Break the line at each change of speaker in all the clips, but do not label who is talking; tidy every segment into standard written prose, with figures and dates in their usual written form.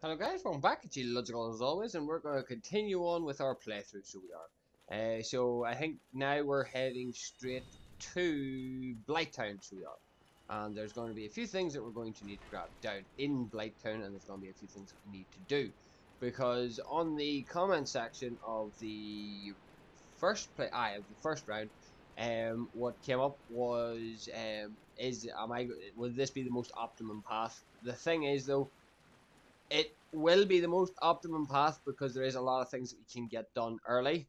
Hello guys, welcome back at Geological as always, and we're going to continue on with our playthrough, so we are. So I think now we're heading straight to Blighttown, so we are. And there's going to be a few things that we're going to need to grab down in Blighttown, and there's going to be a few things that we need to do. Because on the comment section of the of the first round, what came up was, will this be the most optimum path? The thing is though, it will be the most optimum path because there is a lot of things that we can get done early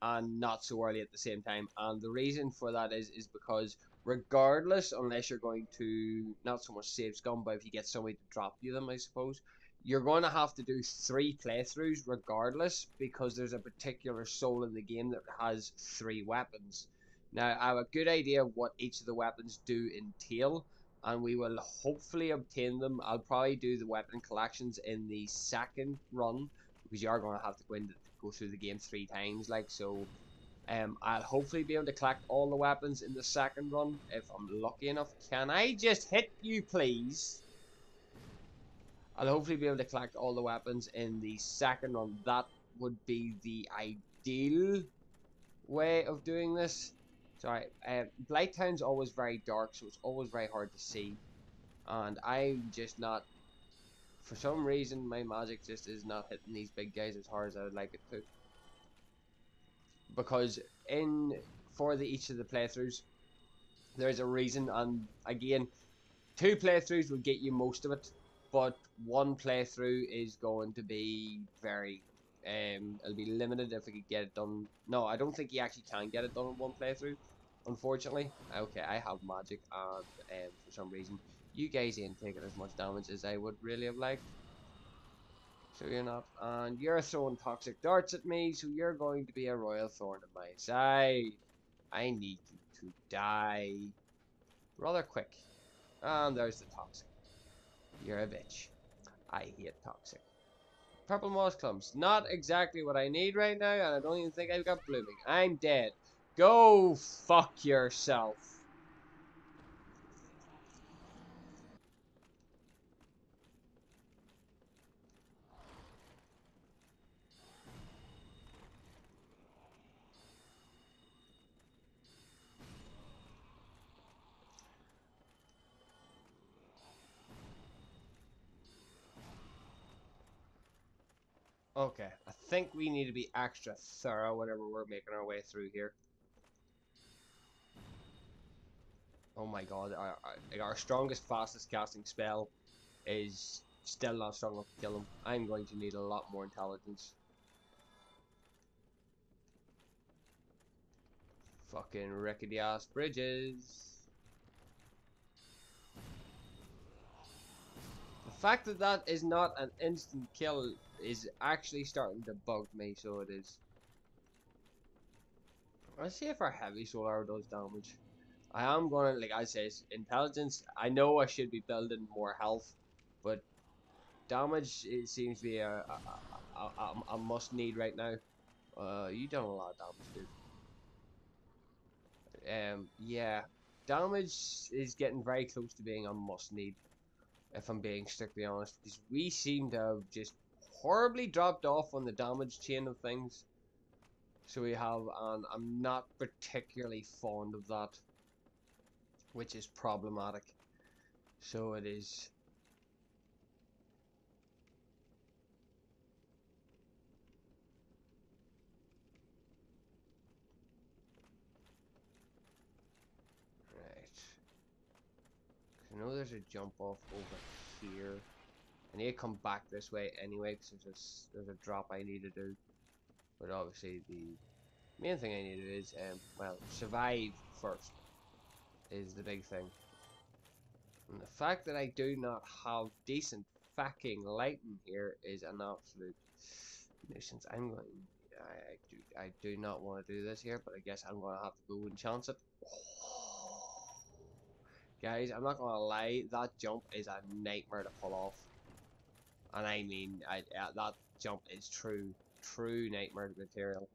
and not so early at the same time. And the reason for that is because regardless, unless you're going to not so much save scum, but if you get somebody to drop you them, I suppose, you're going to have to do 3 playthroughs regardless because there's a particular soul in the game that has 3 weapons. Now, I have a good idea of what each of the weapons do entail, and we will hopefully obtain them. I'll probably do the weapon collections in the second run because you are going to have to go through the game 3 times, like so. I'll hopefully be able to collect all the weapons in the second run if I'm lucky enough. Can I just hit you, please? I'll hopefully be able to collect all the weapons in the second run. That would be the ideal way of doing this. Sorry, Blighttown's always very dark, so it's always very hard to see. And I'm just not, for some reason, my magic just is not hitting these big guys as hard as I would like it to. Because in for each of the playthroughs, there's a reason, and again, 2 playthroughs will get you most of it, but 1 playthrough is going to be very it'll be limited if we could get it done. No, I don't think you actually can get it done in 1 playthrough, unfortunately. Okay, I have magic, and for some reason you guys ain't taking as much damage as I would really have liked. So you're not, and you're throwing toxic darts at me, so you're going to be a royal thorn in my side. I need you to die rather quick. And there's the toxic. You're a bitch. I hate toxic. Purple moss clumps. Not exactly what I need right now, and I don't even think I've got blooming. I'm dead. Go fuck yourself. Okay, I think we need to be extra thorough whenever we're making our way through here. Oh my god, our strongest, fastest casting spell is still not strong enough to kill him. I'm going to need a lot more intelligence. Fucking rickety ass bridges. The fact that that is not an instant kill is actually starting to bug me, so it is. Let's see if our heavy soul arrow does damage. I am gonna, like I say, intelligence. I know I should be building more health, but damage it seems to be a must need right now. You done a lot of damage, dude. Yeah, damage is getting very close to being a must need, if I'm being strictly honest, because we seem to have just horribly dropped off on the damage chain of things. So we have, and I'm not particularly fond of that, which is problematic. So it is. Right. I know there's a jump off over here. I need to come back this way anyway, because there's a drop I need to do. But obviously the main thing I need to do is, well, survive first is the big thing. And the fact that I do not have decent fucking lighting here is an absolute nuisance. I do not want to do this here, but I guess I'm gonna have to go and chance it. Guys, I'm not gonna lie, that jump is a nightmare to pull off. And I mean, that jump is true nightmare material.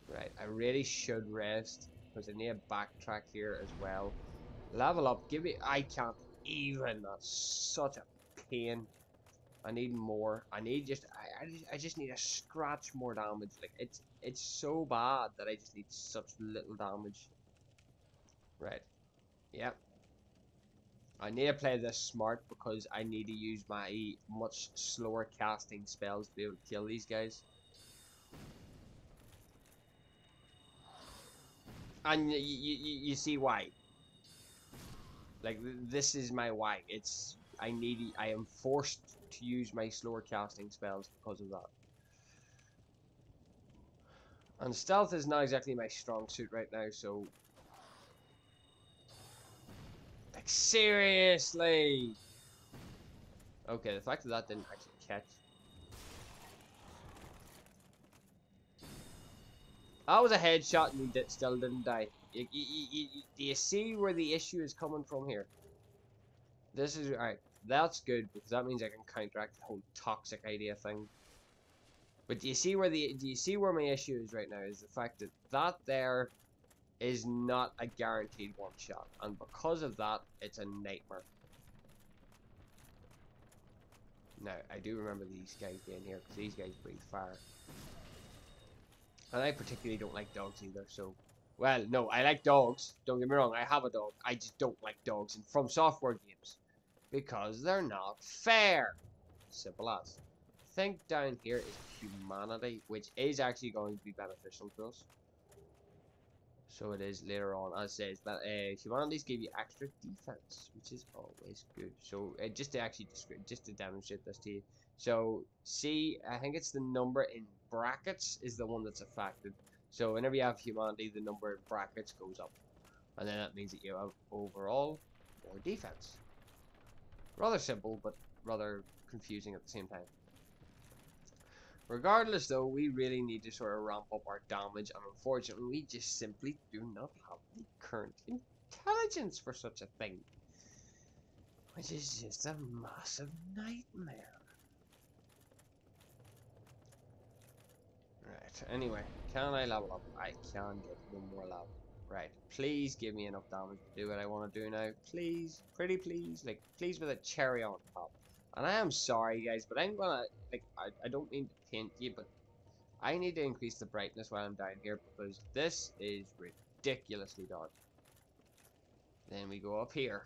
Right, I really should rest because I need a backtrack here as well. Level up, give me. I can't even. That's such a pain. I need more. I just need a scratch more damage. Like it's so bad that I just need such little damage. Right. Yep. I need to play this smart because I need to use my much slower casting spells to be able to kill these guys. And you see why. Like this is my why. I am forced to use my slower casting spells because of that. And stealth is not exactly my strong suit right now, so like seriously. Okay, the fact that that didn't actually catch. That was a headshot and he still didn't die. Do you see where the issue is coming from here? This is alright. That's good because that means I can counteract the whole toxic idea thing. But do you see where my issue is right now? Is the fact that that there is not a guaranteed one shot, and because of that, it's a nightmare. Now I do remember these guys being here because these guys breathe fire. And I particularly don't like dogs either, so... Well, no, I like dogs. Don't get me wrong, I have a dog. I just don't like dogs from software games. Because they're not fair. Simple as. I think down here is humanity, which is actually going to be beneficial to us. So it is later on, as it says, that humanities give you extra defense, which is always good. So just to demonstrate this to you. So see, I think it's the number in brackets is the one that's affected. So whenever you have humanity, the number in brackets goes up, and then that means that you have overall more defense. Rather simple, but rather confusing at the same time. Regardless, though, we really need to sort of ramp up our damage, and unfortunately, we just simply do not have the current intelligence for such a thing. Which is just a massive nightmare. Right, anyway, can I level up? I can get one more level. Right, please give me enough damage to do what I want to do now. Please, pretty please, like, please with a cherry on top. And I am sorry, guys, but I'm gonna, like, I don't mean to paint you, but I need to increase the brightness while I'm down here because this is ridiculously dark. Then we go up here.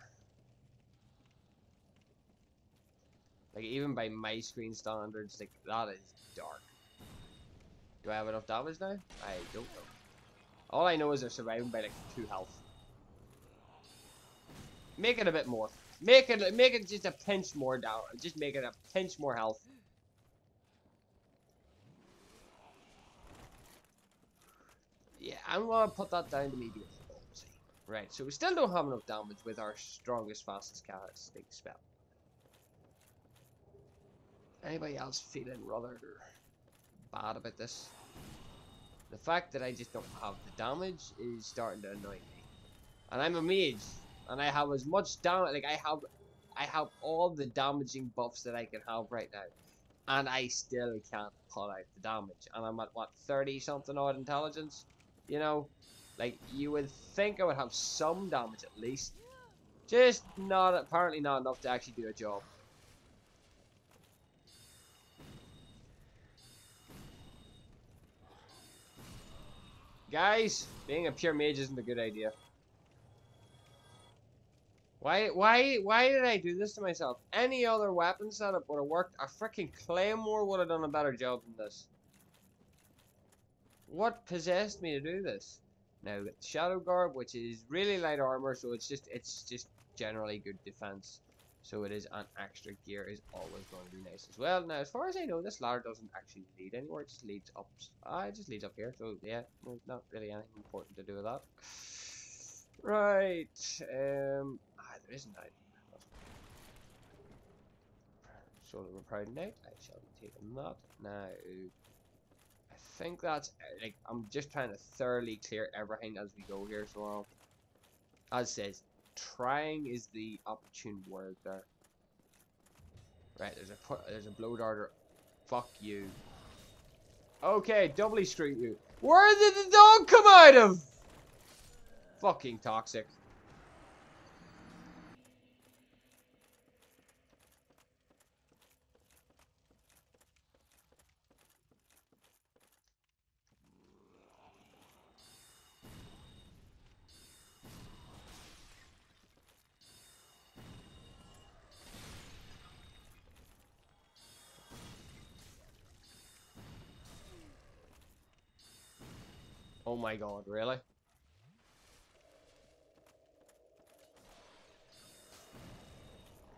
Like, even by my screen standards, like, that is dark. Do I have enough damage now? I don't know. All I know is they're surviving by, like, 2 health. Make it a bit more. Make it just a pinch more down. Just make it a pinch more health. Yeah, I'm gonna put that down to me being ballsy. Right, so we still don't have enough damage with our strongest, fastest casting spell. Anybody else feeling rather bad about this? The fact that I just don't have the damage is starting to annoy me. And I'm a mage, and I have as much damage, like I have all the damaging buffs that I can have right now. And I still can't pull out the damage. And I'm at, what, 30 something odd intelligence? You know? Like, you would think I would have some damage at least. Just not, apparently not enough to actually do a job. Guys, being a pure mage isn't a good idea. Why did I do this to myself? Any other weapon setup would have worked. A freaking claymore would have done a better job than this. What possessed me to do this? Now, Shadow Garb, which is really light armor, so it's just generally good defense. So it is an extra gear is always going to be nice as well. Now, as far as I know, this ladder doesn't actually lead anywhere. It just leads up. It just leads up here. So yeah, not really anything important to do with that. Right. There isn't that. Sword of a Proud Knight. I shall be taking that now. I think that's like I'm just trying to thoroughly clear everything as we go here. So, as it says, trying is the opportune word there. Right, there's a blow darter. Fuck you. Okay, doubly screw you. Where did the dog come out of? Fucking toxic. Oh my god, really?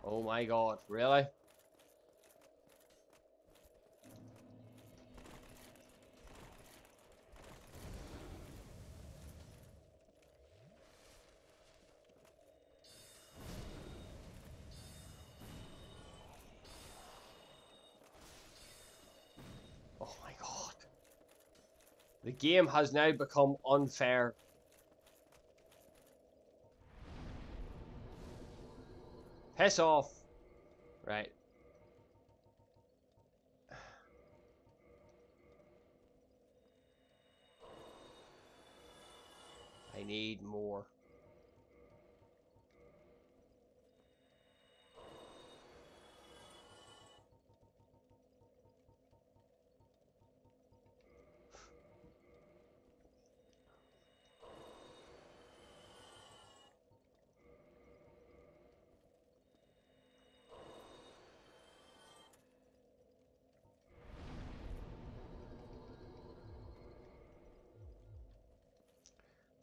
Oh my god, really? Oh my god. The game has now become unfair. Piss off. Right. I need more.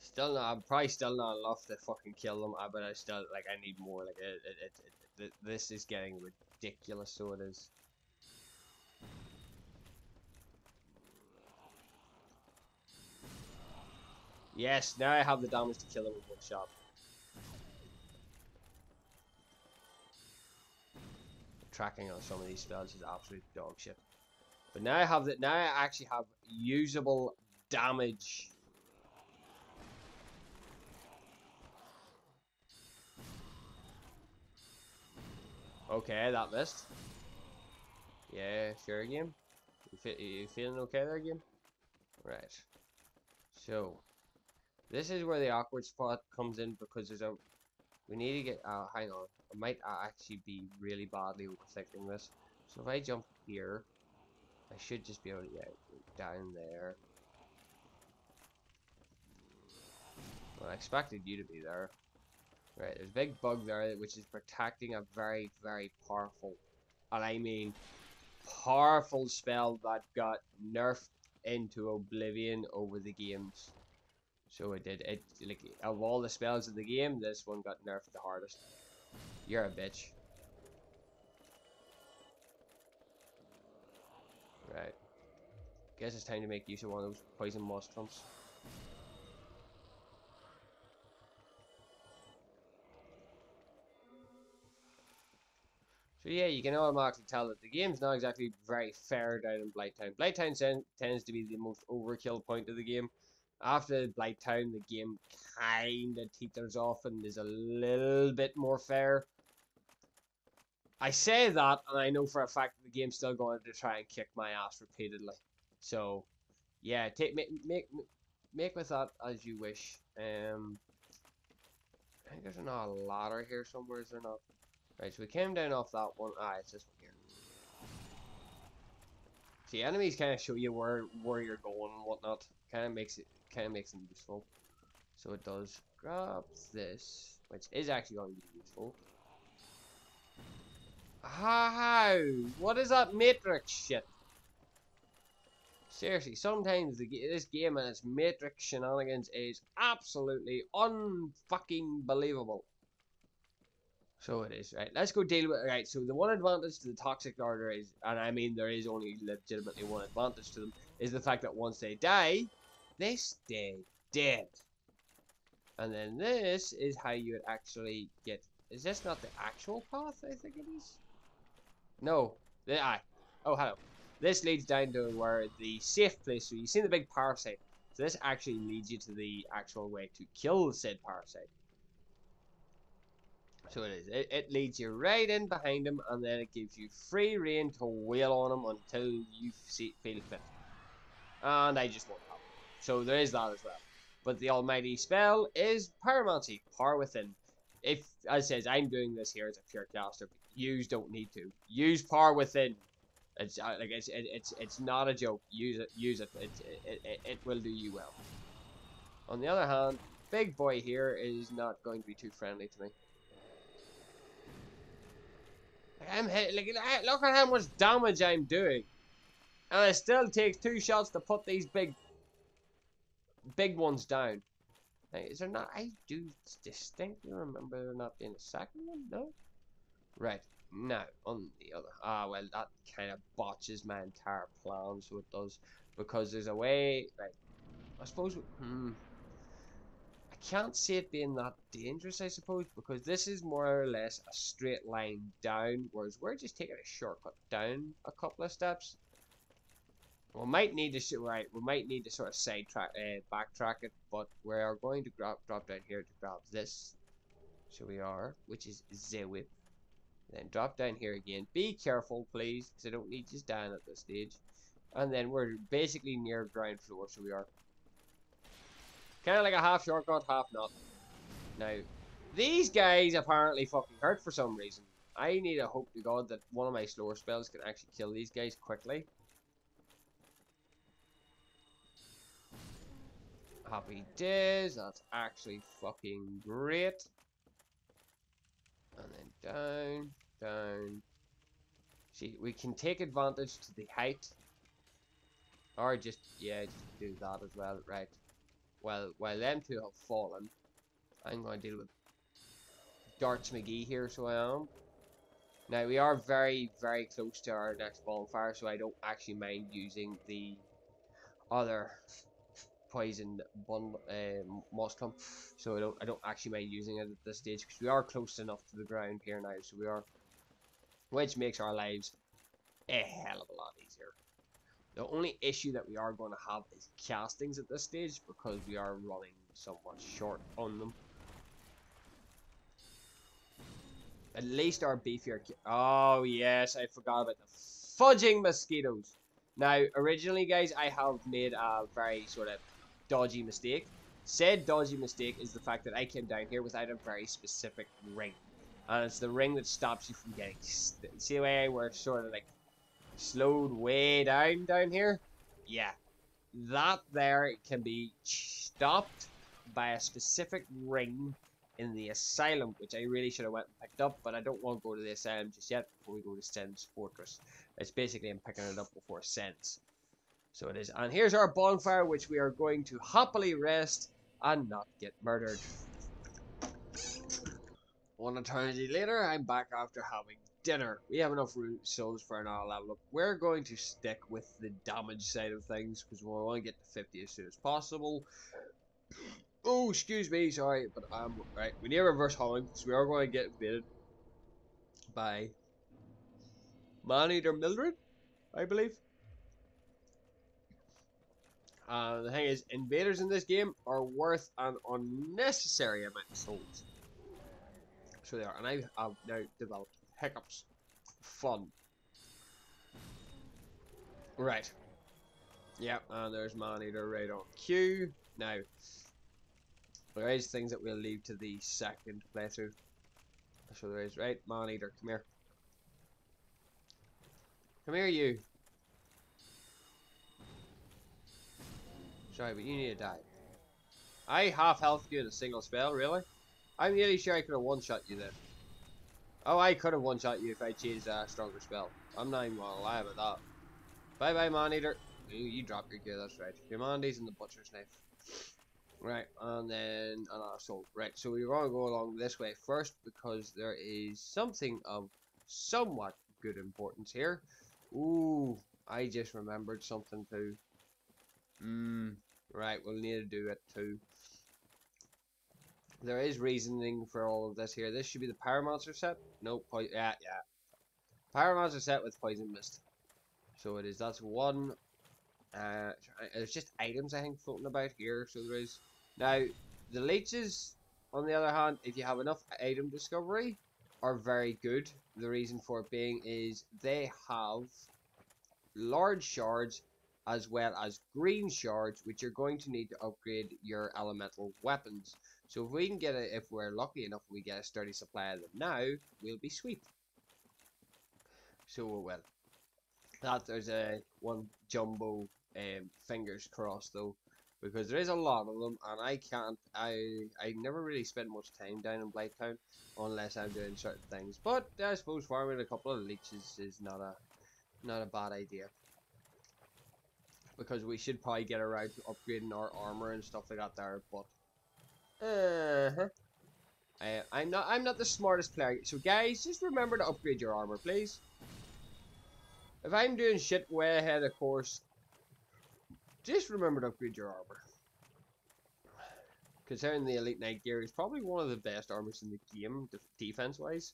Still not. I'm probably still not enough to fucking kill them. But I still like. I need more. Like this is getting ridiculous. So it is. Yes. Now I have the damage to kill them with one shot. Tracking on some of these spells is absolute dog shit. But now I have that. Now I actually have usable damage. Okay, that missed. Yeah, sure, game. You feeling okay there, game? Right. So, this is where the awkward spot comes in because there's a. We need to get. Hang on. I might actually be really badly overthinking this. So if I jump here, I should just be able to get down there. Well, I expected you to be there. Right, there's a big bug there which is protecting a very, very powerful, and I mean powerful spell that got nerfed into oblivion over the games. So it did. It like of all the spells of the game, this one got nerfed the hardest. You're a bitch. Right. Guess it's time to make use of one of those poison mushrooms. So yeah, you can automatically tell that the game's not exactly very fair down in Blighttown. Blighttown tends to be the most overkill point of the game. After Blighttown, the game kinda teeters off and is a little bit more fair. I say that, and I know for a fact that the game's still going to try and kick my ass repeatedly. So, yeah, make with that as you wish. I think there's another ladder here somewhere, is there not? Right, so we came down off that one. It's this one here. See, enemies kind of show you where you're going and whatnot. Kind of makes them useful. So it does. Grab this, which is actually going to be useful. How? What is that matrix shit? Seriously, sometimes this game and its matrix shenanigans is absolutely unfucking believable. So it is, right? Let's go deal with it. Right, so the one advantage to the Toxic Order is, and I mean there is only legitimately one advantage to them, is the fact that once they die, they stay dead. And then this is how you would actually get. Is this not the actual path? I think it is. No. Oh, hello. This leads down to where the safe place. So you've seen the big parasite. So this actually leads you to the actual way to kill said parasite. So it is. It leads you right in behind him, and then it gives you free reign to wail on him until you feel fit. And I just won't have it. So there is that as well. But the almighty spell is Pyromancy, Power Within. If, as it says, I'm doing this here as a pure caster, but you don't need to. Use Power Within. It's like it's not a joke. Use it. Use it. It will do you well. On the other hand, big boy here is not going to be too friendly to me. Look at how much damage I'm doing, and it still takes 2 shots to put these big big ones down. Now, is there not? I do distinctly remember there not being a second one. No. Right. Now, on the other, well, that kind of botches my entire plan, so it does, because there's a way. Right. I suppose. I can't see it being that dangerous, I suppose, because this is more or less a straight line down, whereas we're just taking a shortcut down a couple of steps. We might need to we might need to sort of backtrack it, but we are going to drop down here to grab this. So we are, which is the whip. Then drop down here again. Be careful, please, because I don't need you down at this stage. And then we're basically near ground floor, so we are. Kind of like a half shortcut, half not. Now, these guys apparently fucking hurt for some reason. I need to hope to God that one of my slower spells can actually kill these guys quickly. Happy days, that's actually fucking great. And then down, down. See, we can take advantage to the height. Or just, yeah, just do that as well, right. Well, while them two have fallen, I'm going to deal with Darts McGee here, so I am. Now, we are very, very close to our next bonfire, so I don't actually mind using the other poison moss clump. So I don't actually mind using it at this stage, because we are close enough to the ground here now, so we are, which makes our lives a hell of a lot easier. The only issue that we are going to have is castings at this stage, because we are running somewhat short on them. At least our beefier. Oh yes, I forgot about the fudging mosquitoes. Now, originally, guys, I have made a very sort of dodgy mistake. Said dodgy mistake is the fact that I came down here without a very specific ring, and it's the ring that stops you from getting. See the way we're sort of like slowed way down here? Yeah, that there can be stopped by a specific ring in the asylum, which I really should have went and picked up, but I don't want to go to the asylum just yet before we go to Sen's fortress. It's basically I'm picking it up before Sen's. So it is. And here's our bonfire, which we are going to happily rest and not get murdered. One eternity later, I'm back after having dinner. We have enough souls for another level up. We're going to stick with the damage side of things, because we want to get to 50 as soon as possible. Oh, excuse me, sorry, but right. We need a reverse hauling, so we are going to get invaded by Man-Eater Mildred, I believe. The thing is, invaders in this game are worth an unnecessary amount of souls. So they are, and I have now developed hiccups. Fun. Right. Yep, and there's Man-Eater right on cue. Now, there is things that we'll leave to the second playthrough. So there is, right? Man-Eater, come here. Come here, you. Sorry, but you need to die. I half health you in a single spell, really? I'm nearly sure I could have one-shot you then. Oh, I could have one-shot you if I changed a stronger spell. I'm not even gonna lie about that. Bye-bye, Man-Eater. You dropped your gear, that's right. Humanity's and the Butcher's Knife. Right, and then another soul. Right, so we're going to go along this way first, because there is something of somewhat good importance here. Ooh, I just remembered something too. Right, we'll need to do it too. There is reasoning for all of this here. This should be the Pyromancer set. Nope, yeah. Pyromancer set with Poison Mist. So it is, that's one. There's just items, I think, floating about here, so there is. Now, the leeches, on the other hand, if you have enough item discovery, are very good. The reason for it being is they have large shards as well as green shards, which you're going to need to upgrade your elemental weapons. So if we can get if we're lucky enough, we get a sturdy supply of them now, we'll be sweet. So we will. That there's a one jumbo fingers crossed though, because there is a lot of them, and I never really spend much time down in Blighttown unless I'm doing certain things. But I suppose farming a couple of leeches is not a bad idea. because we should probably get around to upgrading our armor and stuff like that there, but I'm not the smartest player. So guys, just remember to upgrade your armor, please. If I'm doing shit way ahead of course, just remember to upgrade your armor. Considering the Elite Knight gear is probably one of the best armors in the game, defense-wise.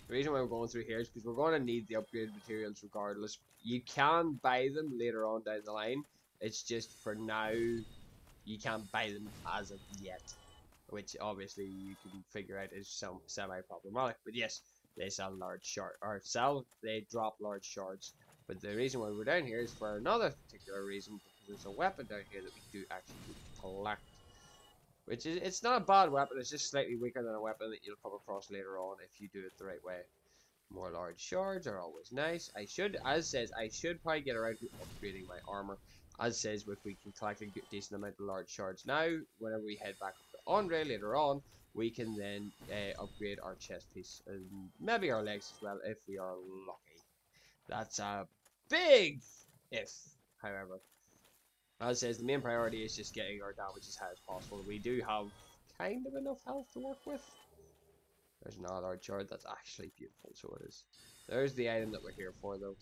The reason why we're going through here is because we're going to need the upgraded materials regardless. You can buy them later on down the line. It's just for now, you can't buy them as of yet. Which obviously you can figure out is some semi-problematic. But yes, they sell large shards, or they drop large shards. But the reason why we're down here is for another particular reason, because there's a weapon down here that we do actually collect. Which is, it's not a bad weapon, it's just slightly weaker than a weapon that you'll come across later on if you do it the right way. More large shards are always nice. I should probably get around to upgrading my armor. As says, if we can collect a decent amount of large shards now, whenever we head back up to Andre later on, we can then upgrade our chest piece and maybe our legs as well if we are lucky. That's a big if, however. As says, the main priority is just getting our damage as high as possible. We do have kind of enough health to work with. There's another large shard. That's actually beautiful, so it is. There's the item that we're here for, though.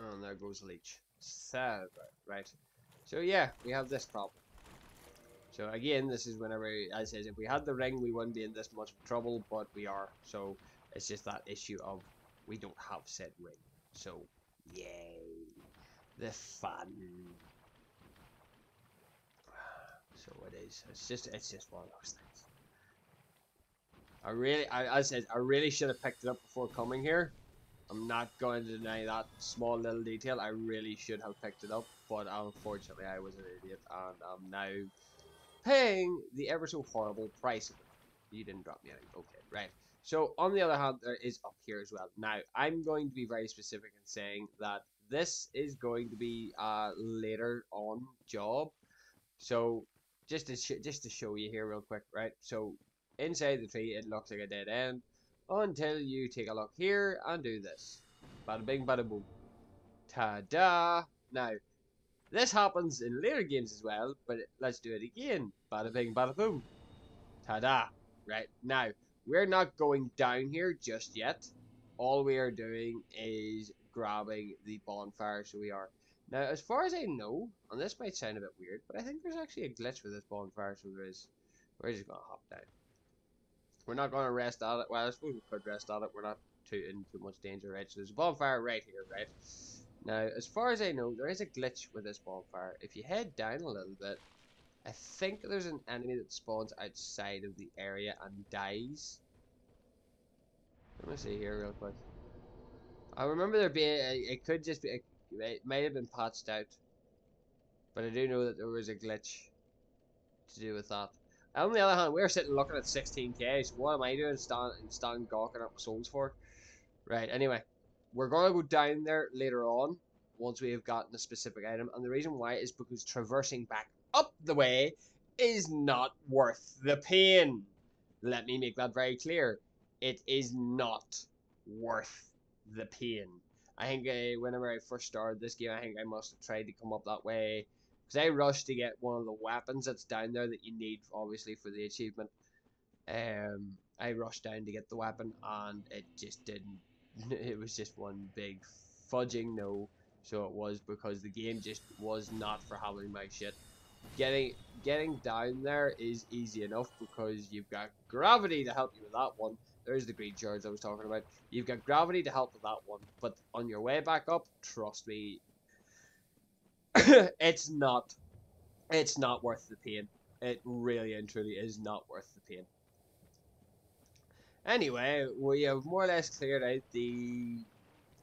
And there goes Leech. Sad, right. So yeah, we have this problem. So again, this is whenever, as says, if we had the ring, we wouldn't be in this much trouble, but we are. So it's just that issue of we don't have said ring. So yay, the fun. So it is. It's just one of those things. As I said, I really should have picked it up before coming here. I'm not going to deny that small little detail. I really should have picked it up, but unfortunately I was an idiot, and I'm now paying the ever so horrible price of it. You didn't drop me anything. Okay, right. So on the other hand, there is up here as well. Now I'm going to be very specific in saying that this is going to be a later on job. So just to show you here real quick, right? So inside the tree, it looks like a dead end until you take a look here and do this. Bada bing, bada boom. Ta-da! Now, this happens in later games as well, but let's do it again. Bada bing, bada boom. Ta-da! Right, now, we're not going down here just yet. All we are doing is grabbing the bonfire, so we are. Now, as far as I know, and this might sound a bit weird, but I think there's actually a glitch with this bonfire, so there is. We're just going to hop down. We're not going to rest at it. Well, I suppose we could rest at it. We're not in too much danger, right? So there's a bonfire right here, right? Now, as far as I know, there is a glitch with this bonfire. If you head down a little bit, I think there's an enemy that spawns outside of the area and dies. Let me see here real quick. I remember there being, it could just be, it might have been patched out. But I do know that there was a glitch to do with that. On the other hand, we're sitting looking at 16k, so what am I doing stand gawking at my souls for? Right, anyway. We're going to go down there later on, once we have gotten a specific item, and the reason why is because traversing back up the way is not worth the pain. Let me make that very clear. It is not worth the pain. I think whenever I first started this game, I think I must have tried to come up that way. Because I rushed to get one of the weapons that's down there that you need, obviously, for the achievement. I rushed down to get the weapon, and it just didn't. It was just one big fudging no. So it was because the game just was not for having my shit. Getting down there is easy enough because you've got gravity to help you with that one. There's the green shards I was talking about. You've got gravity to help with that one, but on your way back up, trust me, it's not worth the pain. It really and truly is not worth the pain. Anyway, we have more or less cleared out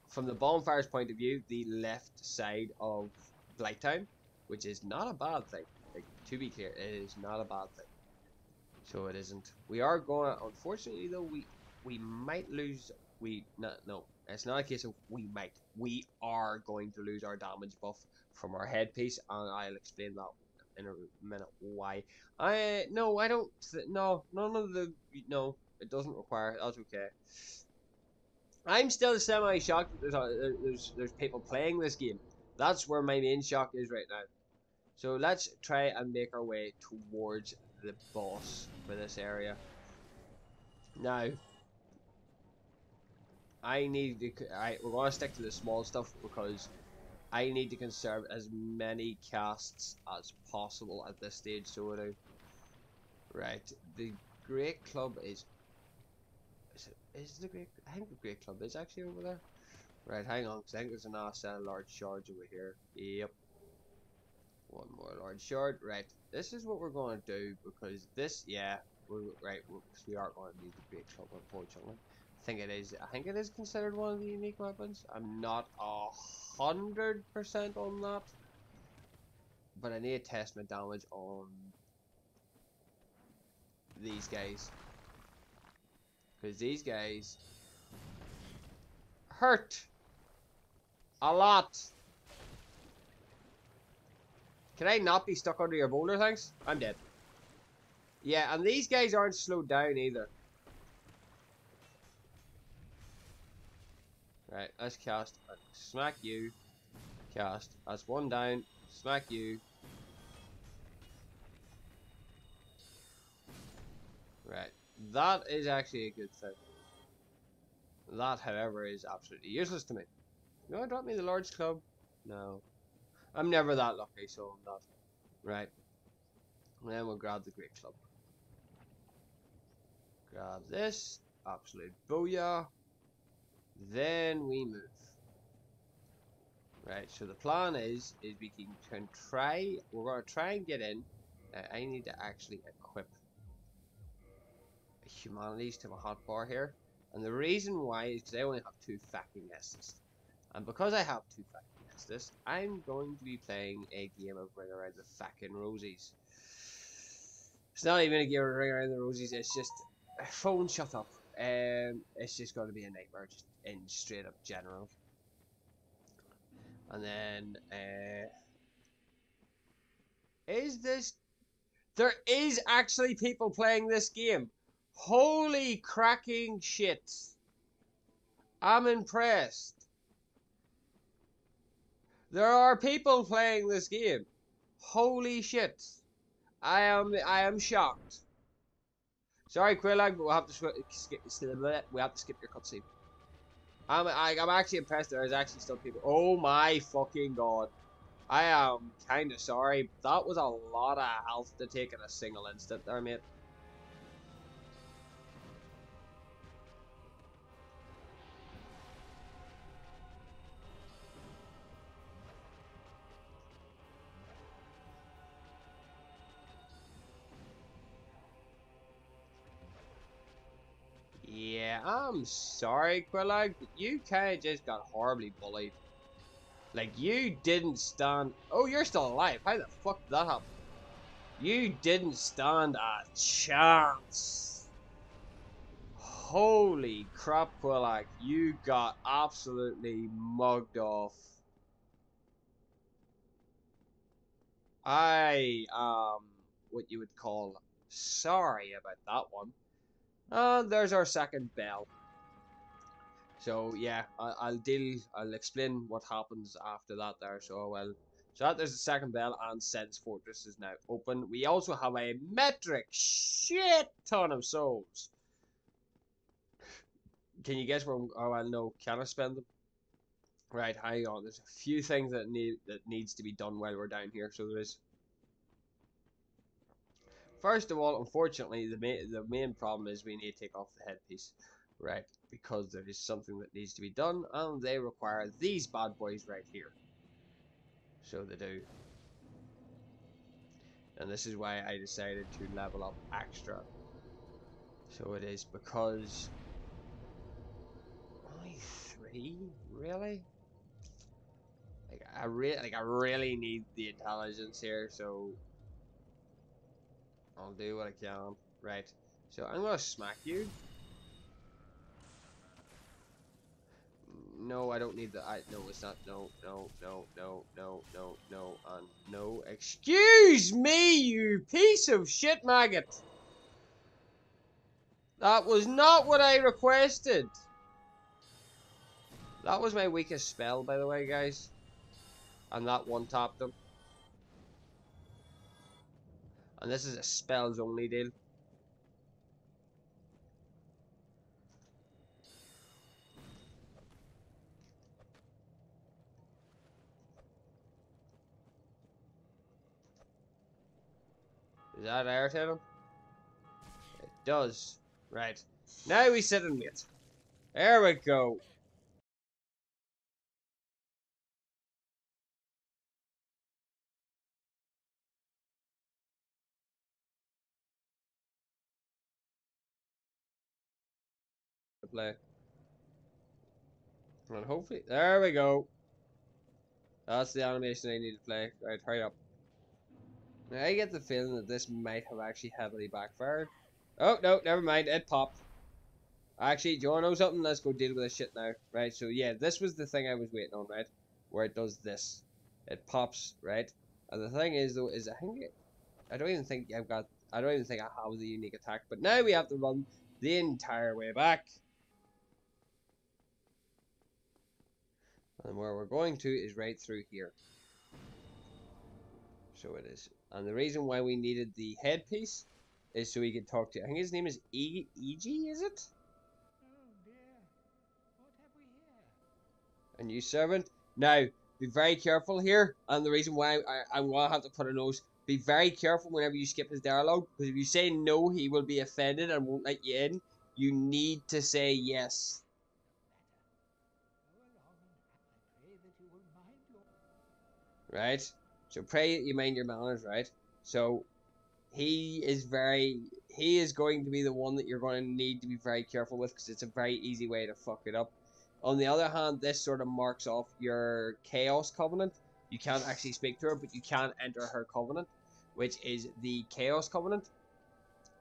from the bonfire's point of view, the left side of Blighttown, which is not a bad thing. Like, to be clear, it is not a bad thing. So it isn't. We are going to, unfortunately though, we might lose, no, it's not a case of we might. We are going to lose our damage buff from our headpiece, and I'll explain that in a minute why. No, none of the, no, it doesn't require. That's okay. I'm still semi-shocked that there's people playing this game. That's where my main shock is right now. So let's try and make our way towards the boss for this area. Now, we're gonna stick to the small stuff because I need to conserve as many casts as possible at this stage. So I do. Right, the Great Club is the Great? I think the Great Club is actually over there. Right, hang on, because I think there's another set of large shards over here. Yep. One more large shard. Right, this is what we're going to do because this, yeah, we are going to need the Great Club, unfortunately. I think it is considered one of the unique weapons. I'm not 100% on that, but I need to test my damage on these guys because these guys hurt a lot. Can I not be stuck under your boulder, thanks? I'm dead. Yeah, and these guys aren't slowed down either. Right, let's cast. Smack you. Cast. That's one down. Smack you. Right. That is actually a good thing. That, however, is absolutely useless to me. You want to drop me the large club? No. I'm never that lucky, so I'm not. Right. And then we'll grab the Great Club. Grab this. Absolute booyah. Then we move. Right, so the plan is we can try, we're going to try and get in. I need to actually equip humanities to my hotbar here. And the reason why is because I only have 2 fucking Estus. And because I have 2 fucking Estus, I'm going to be playing a game of Ring Around the fucking Rosies. It's not even a game of Ring Around the Rosies, it's just, phone shut up. It's just going to be a nightmare, just in straight up general. And then, there is actually people playing this game. Holy cracking shit. I'm impressed. There are people playing this game. Holy shit. I am shocked. Sorry, Quillag, but we'll have to skip your cutscene. I'm actually impressed there is actually still people. Oh my fucking god. I am kinda sorry. That was a lot of health to take in a single instant there, mate. Yeah, I'm sorry, Quillag, but you kinda just got horribly bullied. Like, you didn't stand... Oh, you're still alive. How the fuck did that happen? You didn't stand a chance. Holy crap, Quillag. You got absolutely mugged off. I am what you would call sorry about that one. And there's our second bell. So yeah, I'll explain what happens after that there. So that there's the second bell, and Sen's Fortress is now open. We also have a metric shit ton of souls. Can you guess where oh well no, can I spend them? Right, hang on. There's a few things that needs to be done while we're down here. So there is. First of all, unfortunately, the main problem is we need to take off the headpiece, right? Because there is something that needs to be done, and they require these bad boys right here. So they do. And this is why I decided to level up extra. So it is because only 3, really? I really need the intelligence here, so I'll do what I can. Right. So I'm gonna smack you. No, I don't need the. No, it's not. No, and no. Excuse me, you piece of shit maggot. That was not what I requested. That was my weakest spell, by the way, guys. And that one tapped him. And this is a spells only deal. Does that irritate him? It does. Right. Now we sit and wait. There we go. Play. And hopefully, there we go. That's the animation I need to play. Right, hurry up. Now, I get the feeling that this might have actually heavily backfired. Oh, no, never mind. It popped. Actually, do you want to know something? Let's go deal with this shit now. Right, so yeah, this was the thing I was waiting on, right? Where it does this. It pops, right? And the thing is, though, is I don't even think I have the unique attack. But now we have to run the entire way back. And where we're going to is right through here. So it is. And the reason why we needed the headpiece is so we could talk to, I think his name is E.G., is it?
Oh dear, what have we here?
A new servant. Now, be very careful here. And the reason why I'm going to have to put a nose, be very careful whenever you skip his dialogue. Because if you say no, he will be offended and won't let you in. You need to say yes.
Go along and I pray that you will mind your...
Right? So pray that you mind your manners, right? So he is going to be the one that you're going to need to be very careful with because it's a very easy way to fuck it up. On the other hand, this sort of marks off your Chaos Covenant. You can't actually speak to her, but you can enter her Covenant, which is the Chaos Covenant,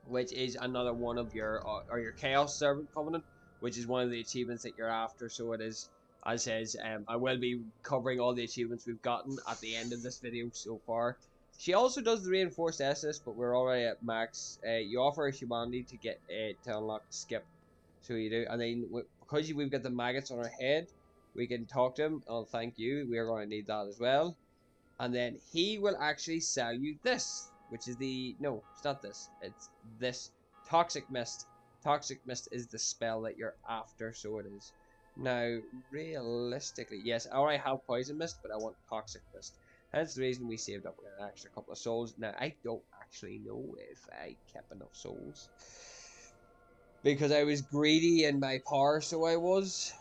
which is another one of your, or your Chaos Servant Covenant, which is one of the achievements that you're after. So it is, as says, I will be covering all the achievements we've gotten at the end of this video so far. She also does the reinforced SS, but we're already at max. You offer a humanity to get to unlock the skip, so you do, and then because we've got the maggots on our head, we can talk to him. Oh, thank you. We are going to need that as well. And then he will actually sell you this, which is the no, it's not this. It's this toxic mist. Toxic mist is the spell that you're after, so it is. Now, realistically, yes, I already have poison mist, but I want toxic mist. Hence the reason we saved up an extra couple of souls. Now, I don't actually know if I kept enough souls. Because I was greedy in my power, so I was.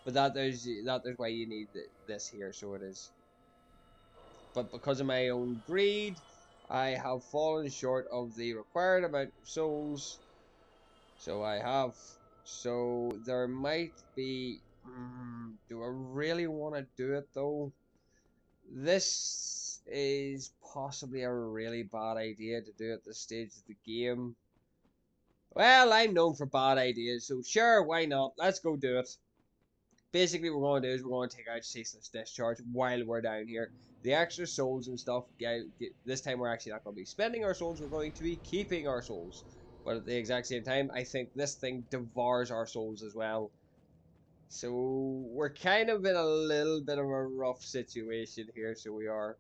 But there's why you need this here, so it is. But because of my own greed, I have fallen short of the required amount of souls. So I have. So there might be... do I really want to do it though? This is possibly a really bad idea to do at this stage of the game. Well, I'm known for bad ideas, so sure, why not? Let's go do it. Basically, what we're going to do is we're going to take out Ceaseless Discharge while we're down here. The extra souls and stuff, this time we're actually not going to be spending our souls, we're going to be keeping our souls. But at the exact same time, I think this thing devours our souls as well. So we're kind of in a little bit of a rough situation here, so we are.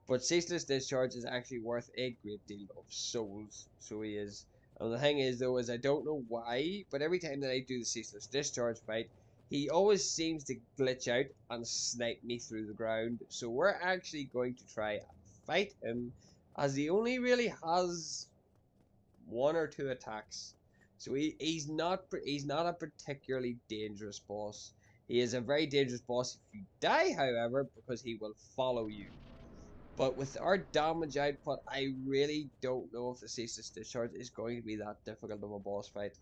But Ceaseless Discharge is actually worth a great deal of souls, so he is. And the thing is, though, is I don't know why, but every time that I do the Ceaseless Discharge fight, he always seems to glitch out and snipe me through the ground. So we're actually going to try and fight him, as he only really has one or two attacks. So he's not a particularly dangerous boss. He is a very dangerous boss if you die, however, because he will follow you. But with our damage output, I really don't know if the Ceaseless Discharge is going to be that difficult of a boss fight.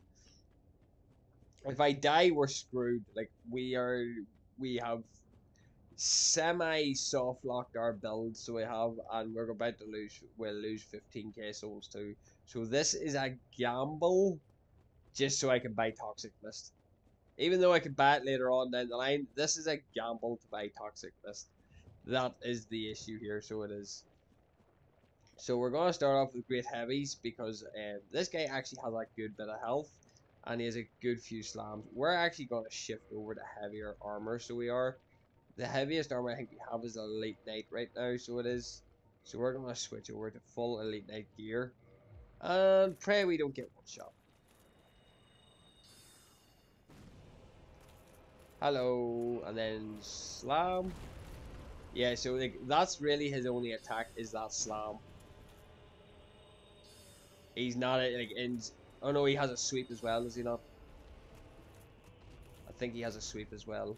If I die, we're screwed. Like, we have semi-soft locked our build, so and we're about to we'll lose 15k souls too. So this is a gamble, just so I can buy Toxic Mist. Even though I can buy it later on down the line, this is a gamble to buy Toxic Mist. That is the issue here, so it is. So we're going to start off with great heavies because this guy actually has a good bit of health and he has a good few slams. We're actually going to shift over to heavier armor, so we are. The heaviest armor I think we have is Elite Knight right now, so it is. So we're going to switch over to full Elite Knight gear and pray we don't get one shot. Hello, and then slam. Yeah, so like that's really his only attack is that slam. He's not like in. Oh no, he has a sweep as well, does he not? I think he has a sweep as well.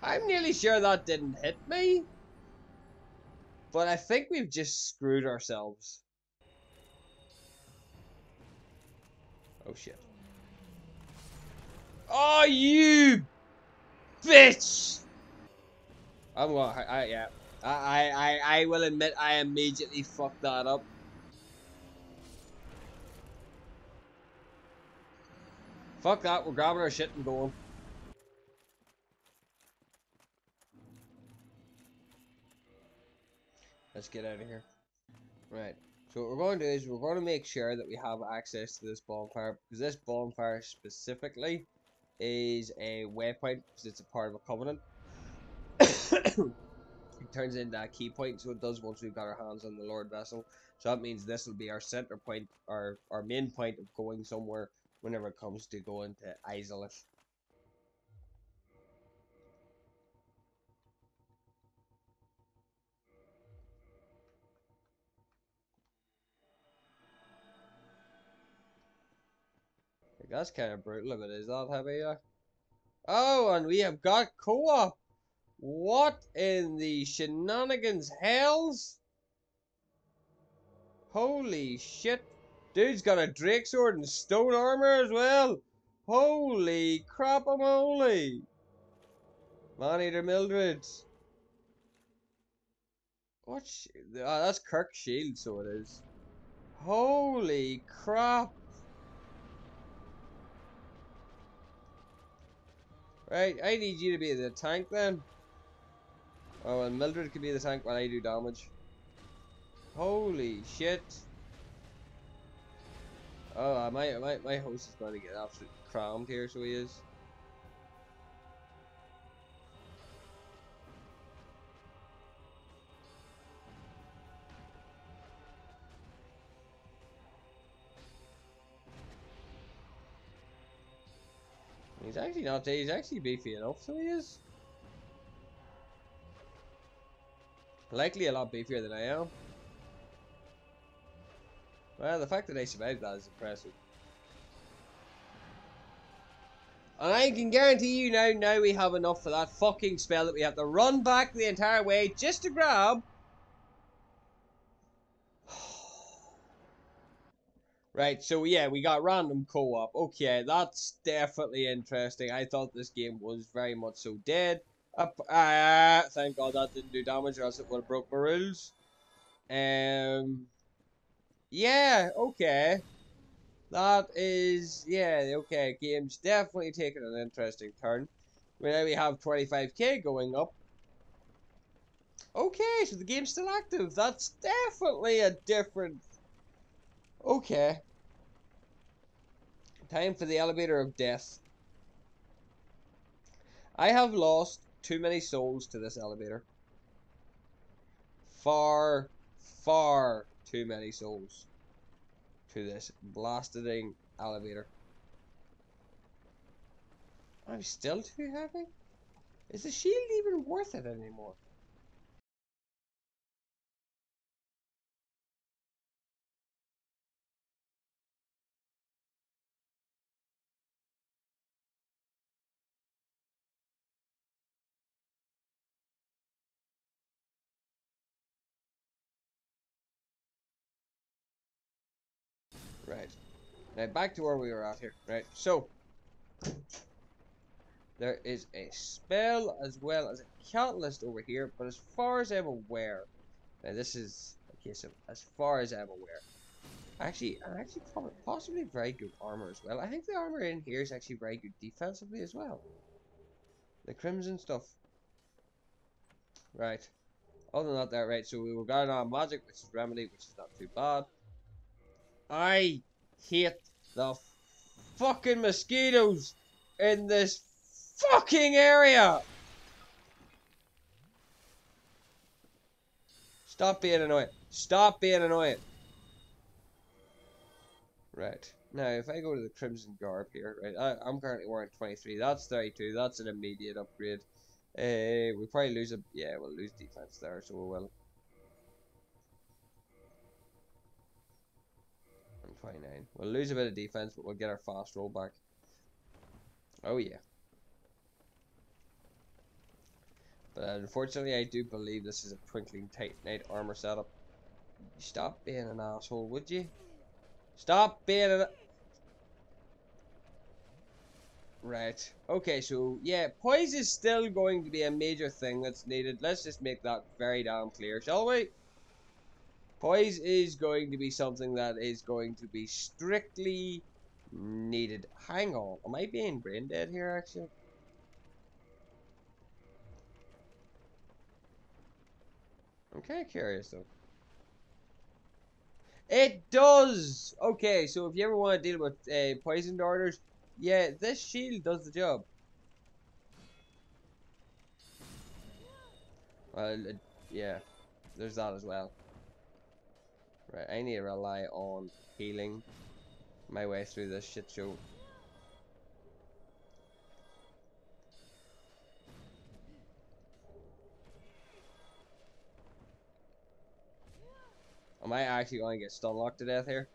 I'm nearly sure that didn't hit me, but I think we've just screwed ourselves. Oh shit. Oh, you bitch! I'm gonna, yeah. I will admit I immediately fucked that up. Fuck that, we're grabbing our shit and going. Let's get out of here. Right. So what we're going to do is we're going to make sure that we have access to this bonfire because this bonfire specifically is a waypoint because it's a part of a covenant. It turns into a key point, so it does once we've got our hands on the Lord Vessel. So that means this will be our center point, our main point of going somewhere whenever it comes to going to Izalith. Like, that's kind of brutal if it is that heavy, yeah. Oh, and we have got co-op! What in the shenanigans hells? Holy shit. Dude's got a Drake sword and stone armor as well. Holy crap, I'm holy. Man-Eater Mildred. What? That's Kirk's shield, so it is. Holy crap. Right, I need you to be the tank then. Oh, and Mildred can be the tank when I do damage. Holy shit. Oh, my host is going to get absolutely crammed here, so he is. He's actually not, he's actually beefy enough, so he is. Likely a lot beefier than I am. Well, the fact that I survived that is impressive. And I can guarantee you now we have enough for that fucking spell that we have to run back the entire way just to grab. Right, so yeah, we got random co-op. Okay, that's definitely interesting. I thought this game was very much so dead. Thank God that didn't do damage, or else it would have broke my rules. Yeah, okay. That is, yeah, okay. Game's definitely taking an interesting turn. Now we have 25k going up. Okay, so the game's still active. That's definitely a different. Okay. Time for the elevator of death. I have lost too many souls to this elevator. Far, far too many souls to this blasting elevator. I'm still too heavy? Is the shield even worth it anymore? Right. Now back to where we were at here. Right. So there is a spell as well as a catalyst over here, but as far as I'm aware, now this is a case of as far as I'm aware. Actually, possibly very good armor as well. I think the armor in here is actually very good defensively as well. The crimson stuff. Right. Other than that, right. So we were going on magic, which is remedy, which is not too bad. I hate the fucking mosquitoes in this fucking area. Stop being annoying. Stop being annoying. Right. Now, if I go to the Crimson Garb here, right, I'm currently wearing 23. That's 32. That's an immediate upgrade. We probably lose a... Yeah, we'll lose defense there, so we will. I'm 29. We'll lose a bit of defense, but we'll get our fast roll back. Oh, yeah. But unfortunately, I do believe this is a Twinkling Titanite armor setup. Stop being an asshole, would you? Stop being an... Right. Okay, so, yeah, poise is still going to be a major thing that's needed. Let's just make that very damn clear, shall we? Poise is going to be something that is going to be strictly needed. Hang on, am I being brain dead here, actually? I'm kind of curious, though. It does! Okay, so if you ever want to deal with poison darters, yeah, this shield does the job. Yeah, there's that as well. Right, I need to rely on healing my way through this shit show. Am I actually going to get stun locked to death here?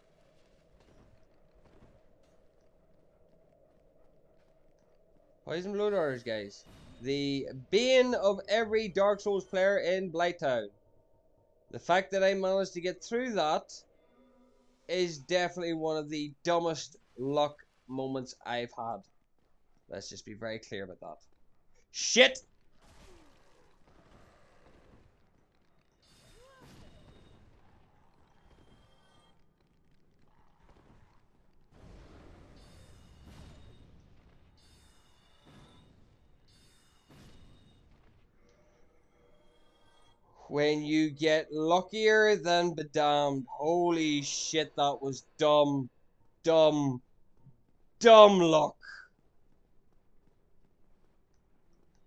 Poison Blood Orders, guys. The bane of every Dark Souls player in Blighttown. The fact that I managed to get through that is definitely one of the dumbest luck moments I've had. Let's just be very clear about that. Shit! When you get luckier than be damned. Holy shit, that was dumb, dumb, dumb luck.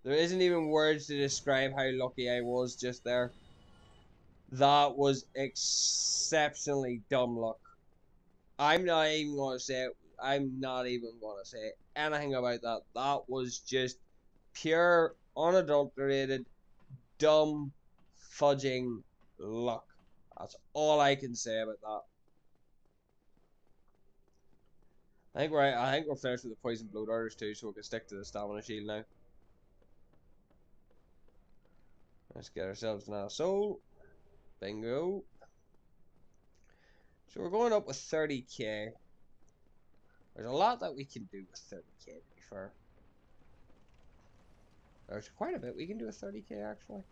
There isn't even words to describe how lucky I was just there. That was exceptionally dumb luck. I'm not even going to say it. I'm not even going to say anything about that. That was just pure, unadulterated, dumb, fudging luck. That's all I can say about that. I think we're finished with the poison blood orders too, so we can stick to the stamina shield now. Let's get ourselves another soul. Bingo. So we're going up with 30k. There's a lot that we can do with 30k, to be fair. There's quite a bit we can do with 30k, actually.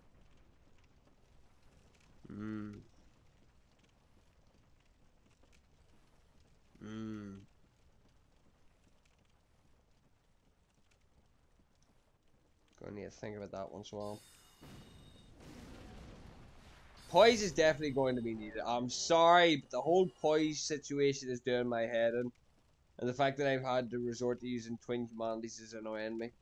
Gonna need to think about that once in a while. Poise is definitely going to be needed. I'm sorry, but the whole poise situation is doing my head in. And the fact that I've had to resort to using twin commandos is annoying me.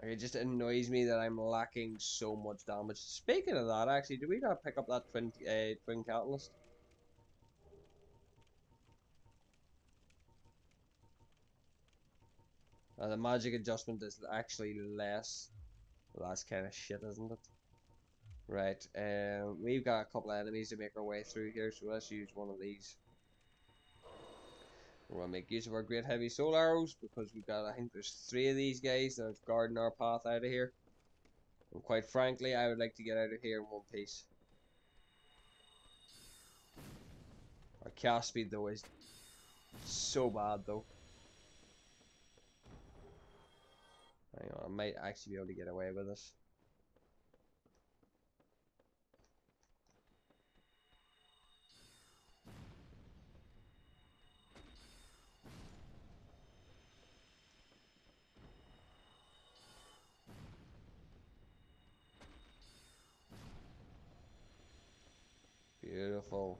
Like, it just annoys me that I'm lacking so much damage. Speaking of that, actually, do we not pick up that twin catalyst? The magic adjustment is actually less. Well, that's kind of shit, isn't it? Right, we've got a couple of enemies to make our way through here, so let's use one of these. We're going to make use of our great heavy soul arrows, because we've got, I think there's 3 of these guys that are guarding our path out of here. And quite frankly, I would like to get out of here in one piece. Our cast speed, though, is so bad, though. Hang on, I might actually be able to get away with this. Beautiful.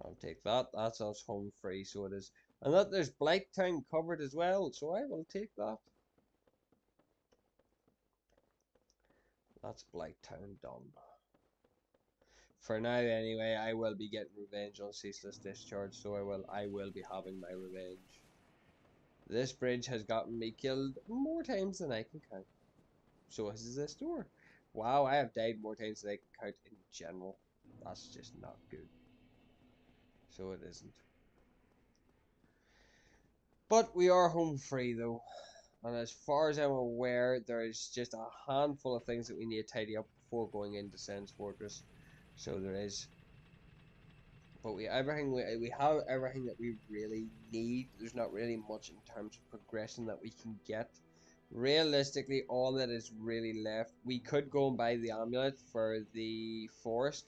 I'll take that. That's us home free, so it is. And that there's Blighttown covered as well, so I will take that. That's Blighttown done. For now, anyway, I will be getting revenge on Ceaseless Discharge, so I will be having my revenge. This bridge has gotten me killed more times than I can count. So is this door. Wow, I have died more times than I can count in general. That's just not good. So it isn't. But we are home free though. And as far as I'm aware, there's just a handful of things that we need to tidy up before going into Sen's Fortress. So there is. But we have everything that we really need. There's not really much in terms of progression that we can get. Realistically, all that is really left. We could go and buy the amulet for the forest,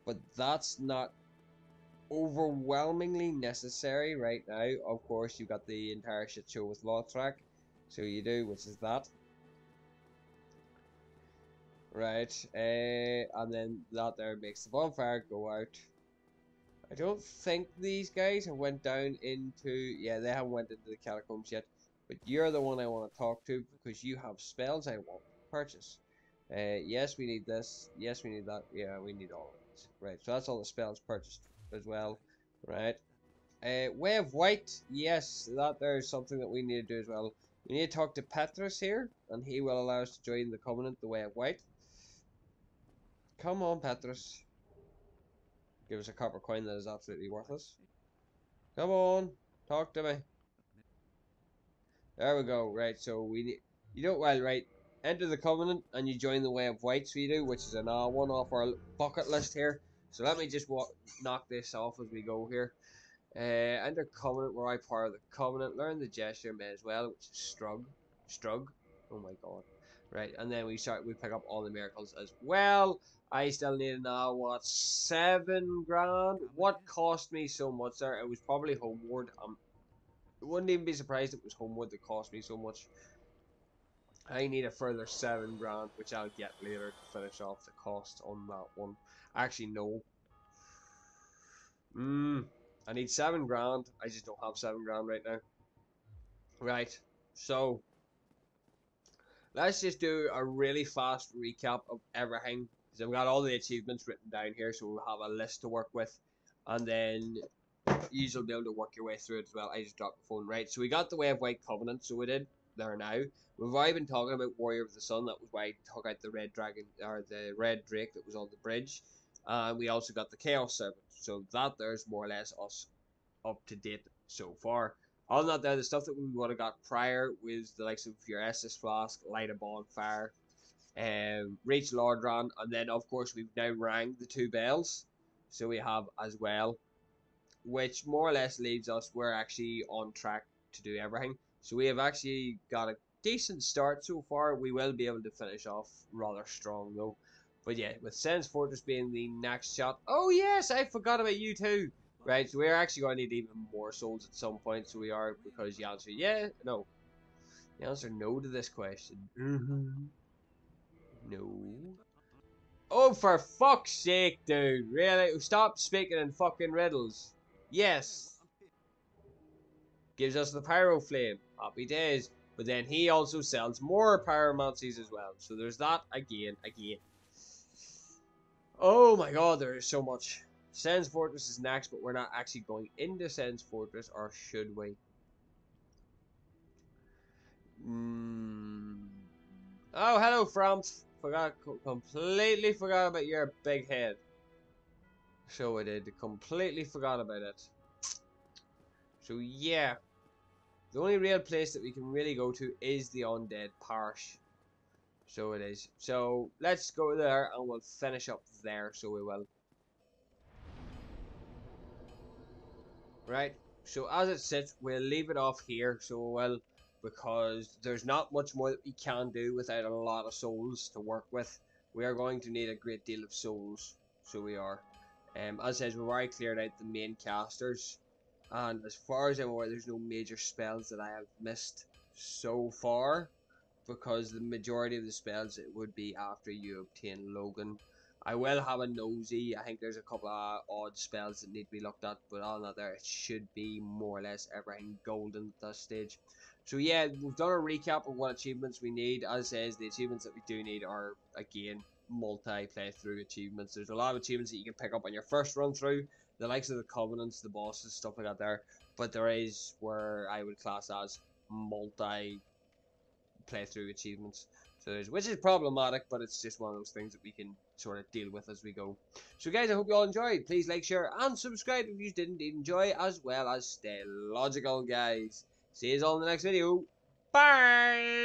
but that's not overwhelmingly necessary right now. Of course, you've got the entire shit show with Lothrak, so you do, which is that. Right, and then that there makes the bonfire go out. I don't think these guys have went down into, yeah, they haven't went into the catacombs yet, but you're the one I want to talk to because you have spells I want to purchase. Yes, we need this. Yes, we need that. Yeah, we need all of these. Right, so that's all the spells purchased as well. Right. Way of White. Yes, that there's something that we need to do as well. We need to talk to Petrus here, and he will allow us to join the Covenant, the Way of White. Come on, Petrus. Give us a copper coin that is absolutely worthless. Come on, talk to me. There we go. Right, so we need you don't well right. Enter the Covenant and you join the Way of White, so you do, which is an one off our bucket list here. So let me just knock this off as we go here. Enter Covenant, where I part of the Covenant. Learn the gesture may as well, which is Strug. Oh my god. Right, and then we pick up all the miracles as well. I still need now what, 7 grand? What cost me so much there? It was probably Homeward. Wouldn't even be surprised if it was Homeward that cost me so much. I need a further 7 grand, which I'll get later to finish off the cost on that one. Actually, no. I need 7 grand. I just don't have 7 grand right now. Right, so let's just do a really fast recap of everything. Because I've got all the achievements written down here, so we'll have a list to work with. And then you'll be able to work your way through it as well. I just dropped the phone. Right, so we got the Way of White Covenant, so we did there now. We've already been talking about Warrior of the Sun. That was why I took out the red dragon, or the red drake that was on the bridge. And we also got the Chaos Servant. So that there's more or less us up to date so far. Other than that, there, the stuff that we would have got prior was the likes of your Estus Flask, Light a Bonfire, Reach Lordran, and then of course we've now rang the 2 bells. So we have as well, which more or less leaves us, we're actually on track to do everything. So we have actually got a decent start so far. We will be able to finish off rather strong though. But yeah, with Sen's Fortress being the next shot. Oh yes, I forgot about you too. Right, so we're actually going to need even more souls at some point. So we are, because the answer yeah, no. The answer no to this question. No. Oh, for fuck's sake, dude. Really? Stop speaking in fucking riddles. Yes. Gives us the Pyro Flame. Happy days. But then he also sells more Pyromancies as well. So there's that again. Oh my god, there is so much. Sen's Fortress is next, but we're not actually going into Sen's Fortress, or should we? Oh, hello, Framps. Completely forgot about your big head. So I did. Completely forgot about it. So yeah. The only real place that we can really go to is the Undead Parish. So it is. So let's go there and we'll finish up there. So we will. Right. So as it sits, we'll leave it off here. So we will, because there's not much more that we can do without a lot of souls to work with. We are going to need a great deal of souls. So we are. As says, we've already cleared out the main casters. And as far as I'm aware, there's no major spells that I have missed so far, because the majority of the spells it would be after you obtain Logan, I will have a nosy. I think there's a couple of odd spells that need to be looked at, but on that there, it should be more or less everything golden at this stage. So yeah, we've done a recap of what achievements we need. As says, the achievements that we do need are, again, multi-playthrough achievements. There's a lot of achievements that you can pick up on your first run through, the likes of the Covenants, the bosses, stuff like that there. But there is where I would class as multi playthrough achievements. So which is problematic, but it's just one of those things that we can sort of deal with as we go. So guys, I hope you all enjoyed. Please like, share, and subscribe if you didn't enjoy, as well as stay logical, guys. See you all in the next video. Bye!